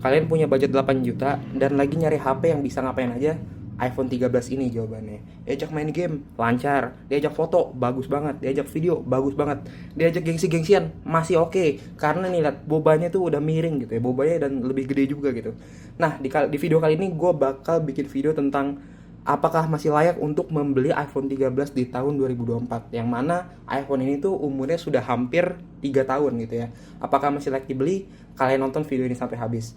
Kalian punya budget 8 juta dan lagi nyari HP yang bisa ngapain aja? iPhone 13 ini jawabannya. Diajak main game, lancar. Diajak foto, bagus banget. Diajak video, bagus banget. Diajak gengsi-gengsian, masih oke. Karena nih liat, bobanya tuh udah miring gitu ya. Bobanya dan lebih gede juga gitu. Nah, di video kali ini gue bakal bikin video tentang apakah masih layak untuk membeli iPhone 13 di tahun 2024. Yang mana iPhone ini tuh umurnya sudah hampir 3 tahun gitu ya. Apakah masih layak dibeli? Kalian nonton video ini sampai habis.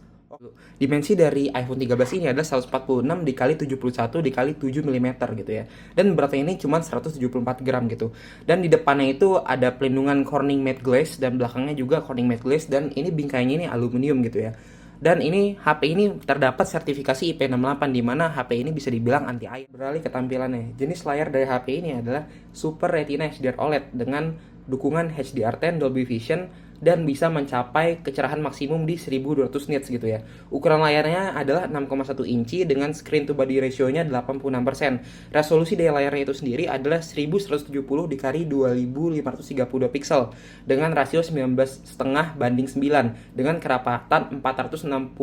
Dimensi dari iPhone 13 ini adalah 146 dikali 71 dikali 7 mm gitu ya. Dan beratnya ini cuma 174 gram gitu. Dan di depannya itu ada pelindungan Corning Matte Glass dan belakangnya juga Corning Matte Glass dan ini bingkainya ini aluminium gitu ya. Dan ini HP ini terdapat sertifikasi IP68 di mana HP ini bisa dibilang anti air. Beralih ke tampilannya. Jenis layar dari HP ini adalah Super Retina HDR OLED dengan dukungan HDR10 Dolby Vision dan bisa mencapai kecerahan maksimum di 1200 nits gitu ya. Ukuran layarnya adalah 6,1 inci dengan screen to body ratio-nya 86%. Resolusi dari layarnya itu sendiri adalah 1170 dikali 2532 pixel dengan rasio 19,5 banding 9 dengan kerapatan 460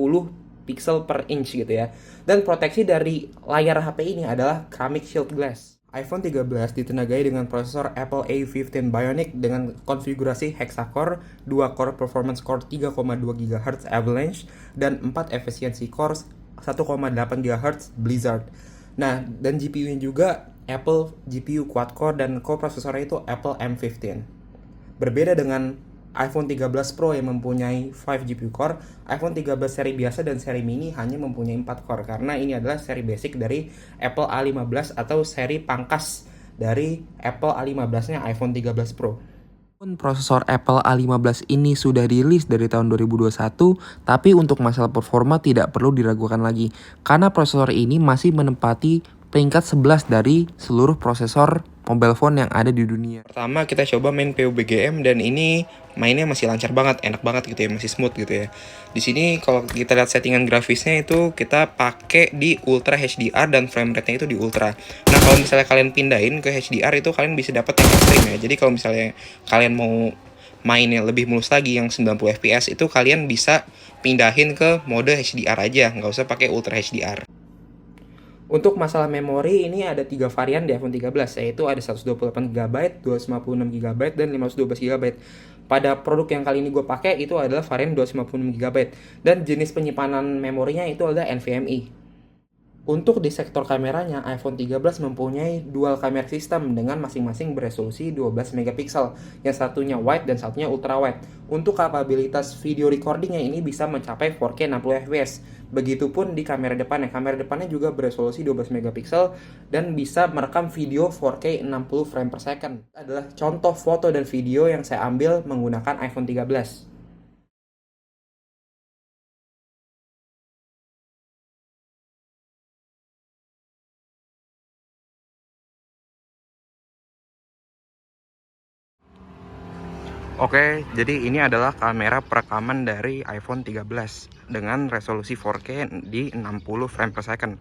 pixel per inch gitu ya. Dan proteksi dari layar HP ini adalah ceramic shield glass. iPhone 13 ditenagai dengan prosesor Apple A15 Bionic dengan konfigurasi hexa-core, 2 core performance core 3,2 GHz Avalanche, dan 4 efisiensi core 1,8 GHz Blizzard. Nah, dan GPU-nya juga Apple GPU quad-core dan koprosesornya itu Apple M15. Berbeda dengan iPhone 13 Pro yang mempunyai 5 GPU core, iPhone 13 seri biasa dan seri mini hanya mempunyai 4 core karena ini adalah seri basic dari Apple A15 atau seri pangkas dari Apple A15-nya iPhone 13 Pro. Prosesor Apple A15 ini sudah rilis dari tahun 2021, tapi untuk masalah performa tidak perlu diragukan lagi karena prosesor ini masih menempati peringkat 11 dari seluruh prosesor mobile phone yang ada di dunia. Pertama kita coba main PUBGM dan ini mainnya masih lancar banget, enak banget gitu ya, masih smooth gitu ya. Di sini kalau kita lihat settingan grafisnya itu kita pakai di Ultra HDR dan frame rate-nya itu di Ultra. Nah, kalau misalnya kalian pindahin ke HDR itu kalian bisa dapat yang extreme ya. Jadi kalau misalnya kalian mau mainnya lebih mulus lagi yang 90 fps itu kalian bisa pindahin ke mode HDR aja, nggak usah pakai Ultra HDR. Untuk masalah memori ini ada 3 varian di iPhone 13 yaitu ada 128 GB, 256 GB, dan 512 GB. Pada produk yang kali ini gue pakai itu adalah varian 256 GB dan jenis penyimpanan memorinya itu adalah NVMe. Untuk di sektor kameranya, iPhone 13 mempunyai dual camera system dengan masing-masing beresolusi 12 megapiksel, yang satunya wide dan satunya ultra wide. Untuk kapabilitas video recordingnya ini bisa mencapai 4K 60 fps. Begitupun di kamera depannya. Kamera depannya juga beresolusi 12 megapiksel dan bisa merekam video 4K 60 frame per second. Adalah contoh foto dan video yang saya ambil menggunakan iPhone 13. Oke, jadi ini adalah kamera perekaman dari iPhone 13 dengan resolusi 4K di 60 frame per second.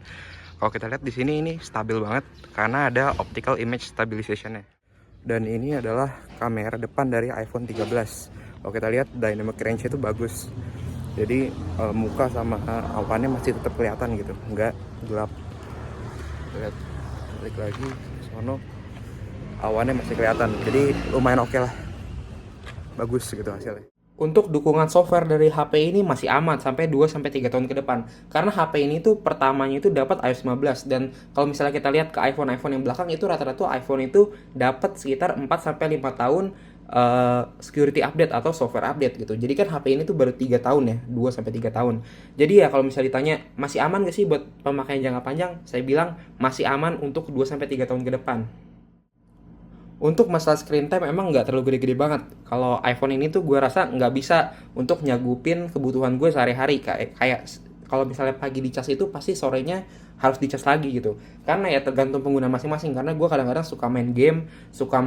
Kalau kita lihat di sini ini stabil banget karena ada optical image stabilization-nya. Dan ini adalah kamera depan dari iPhone 13. Kalau kita lihat dynamic range itu bagus. Jadi muka sama awannya masih tetap kelihatan gitu, nggak gelap. Lihat, balik lagi sono, awannya masih kelihatan. Jadi lumayan oke lah. Bagus gitu hasilnya. Untuk dukungan software dari HP ini masih aman sampai 2-3 tahun ke depan. Karena HP ini tuh pertamanya itu dapat iOS 15 dan kalau misalnya kita lihat ke iPhone yang belakang itu rata-rata iPhone itu dapat sekitar 4-5 tahun security update atau software update gitu. Jadi kan HP ini tuh baru 3 tahun ya, 2-3 tahun. Jadi ya kalau misalnya ditanya masih aman gak sih buat pemakaian jangka panjang? Saya bilang masih aman untuk 2-3 tahun ke depan. Untuk masalah screen time emang nggak terlalu gede-gede banget. Kalau iPhone ini tuh gue rasa nggak bisa untuk nyagupin kebutuhan gue sehari-hari. Kayak kalau misalnya pagi dicas itu pasti sorenya harus dicas lagi gitu. Karena ya tergantung pengguna masing-masing. Karena gue kadang-kadang suka main game, suka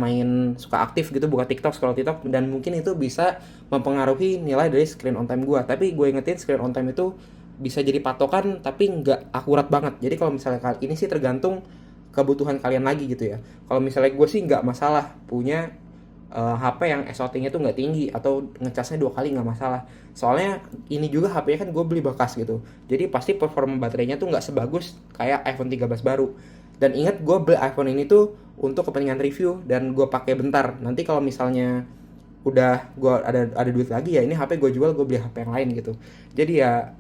aktif gitu, buka TikTok, scroll TikTok, dan mungkin itu bisa mempengaruhi nilai dari screen on time gue. Tapi gue ingetin screen on time itu bisa jadi patokan tapi nggak akurat banget. Jadi kalau misalnya kali ini sih tergantung kebutuhan kalian lagi gitu ya. Kalau misalnya gue sih nggak masalah punya HP yang SOT-nya tuh nggak tinggi atau ngecasnya 2 kali nggak masalah. Soalnya ini juga HP-nya kan gue beli bekas gitu. Jadi pasti performa baterainya tuh nggak sebagus kayak iPhone 13 baru. Dan ingat gue beli iPhone ini tuh untuk kepentingan review dan gue pakai bentar. Nanti kalau misalnya udah gue ada duit lagi ya ini HP gue jual, gue beli HP yang lain gitu. Jadi ya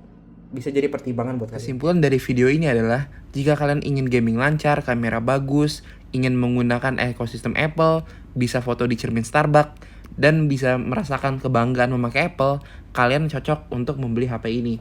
bisa jadi pertimbangan buat kalian. Kesimpulan dari video ini adalah jika kalian ingin gaming lancar, kamera bagus, ingin menggunakan ekosistem Apple, bisa foto di cermin Starbucks, dan bisa merasakan kebanggaan memakai Apple, kalian cocok untuk membeli HP ini.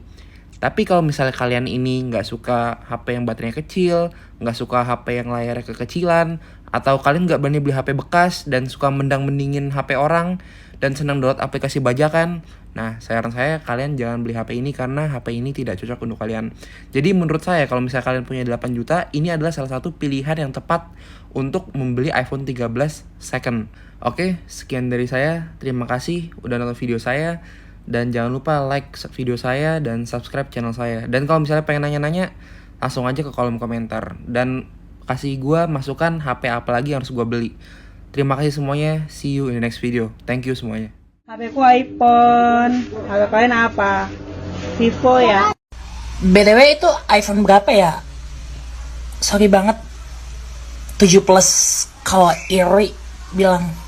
Tapi kalau misalnya kalian ini nggak suka HP yang baterainya kecil, nggak suka HP yang layarnya kekecilan, atau kalian nggak berani beli HP bekas dan suka mendang-mendingin HP orang, dan senang download aplikasi bajakan, nah saran saya kalian jangan beli HP ini karena HP ini tidak cocok untuk kalian. Jadi menurut saya kalau misalnya kalian punya 8 juta, ini adalah salah satu pilihan yang tepat untuk membeli iPhone 13 second. Oke, sekian dari saya. Terima kasih udah nonton video saya. Dan jangan lupa like video saya dan subscribe channel saya. Dan kalau misalnya pengen nanya-nanya, langsung aja ke kolom komentar. Dan kasih gue masukan HP apa lagi yang harus gue beli. Terima kasih semuanya. See you in the next video. Thank you semuanya. HP ku iPhone. HP kalian apa? Vivo ya? BTW itu iPhone berapa ya? Sorry banget 7 plus kalau iri bilang.